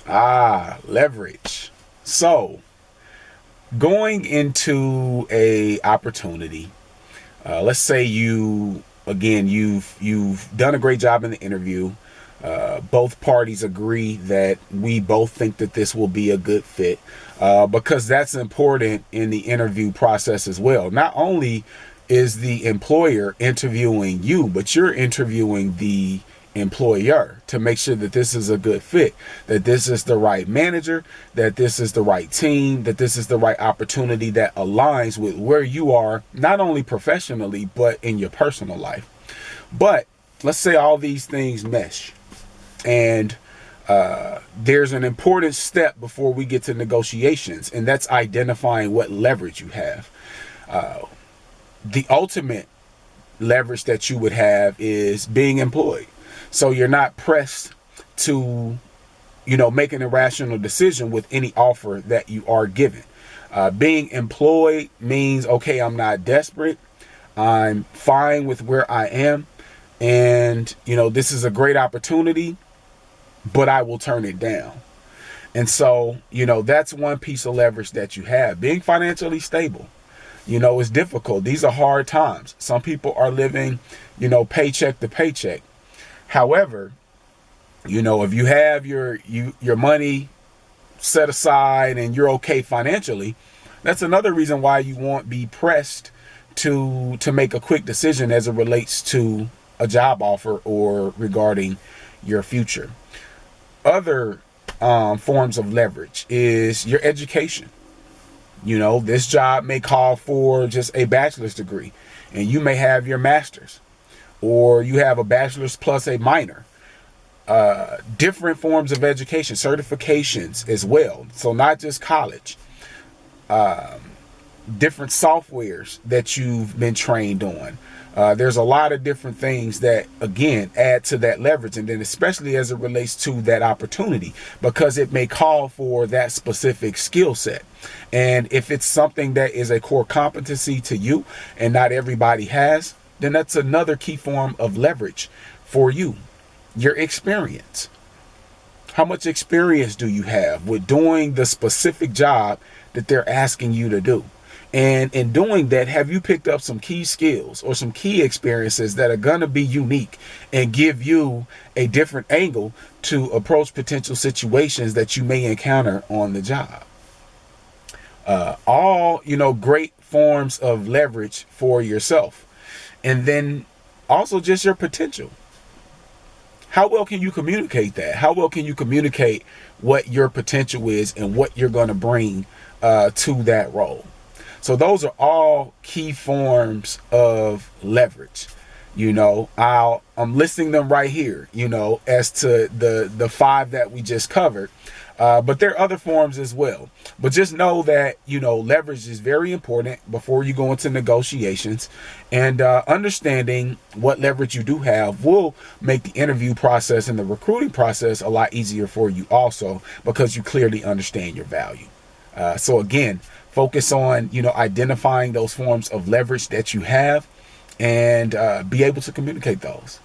Leverage. So, going into a opportunity, let's say you've done a great job in the interview. Both parties agree that we both think that this will be a good fit, because that's important in the interview process as well. Not only is the employer interviewing you, but you're interviewing the employer to make sure that this is a good fit, that this is the right manager, that this is the right team, that this is the right opportunity that aligns with where you are, not only professionally, but in your personal life. But let's say all these things mesh, and there's an important step before we get to negotiations, and that's identifying what leverage you have. The ultimate leverage that you would have is being employed. So you're not pressed to, make an irrational decision with any offer that you are given. Being employed means, okay, I'm not desperate. I'm fine with where I am. And, this is a great opportunity, but I will turn it down. And so, that's one piece of leverage that you have. Being financially stable, is difficult. These are hard times. Some people are living, paycheck to paycheck. However, if you have your money set aside and you're okay financially, that's another reason why you won't be pressed to make a quick decision as it relates to a job offer or regarding your future. Other forms of leverage is your education. This job may call for just a bachelor's degree, and you may have your master's, or you have a bachelor's plus a minor. Different forms of education, certifications as well. So not just college. Different softwares that you've been trained on. There's a lot of different things that, again, add to that leverage. And then especially as it relates to that opportunity, because it may call for that specific skill set. And if it's something that is a core competency to you and not everybody has, then that's another key form of leverage for you. Your experience. How much experience do you have with doing the specific job that they're asking you to do? And in doing that, have you picked up some key skills or some key experiences that are going to be unique and give you a different angle to approach potential situations that you may encounter on the job? All, great forms of leverage for yourself. And then also just your potential. How well can you communicate that? How well can you communicate what your potential is and what you're going to bring to that role? So those are all key forms of leverage. I'm listing them right here, as to the 5 that we just covered. But there are other forms as well. But just know that, leverage is very important before you go into negotiations. And understanding what leverage you do have will make the interview process and the recruiting process a lot easier for you also, because you clearly understand your value. So again, focus on, identifying those forms of leverage that you have and be able to communicate those.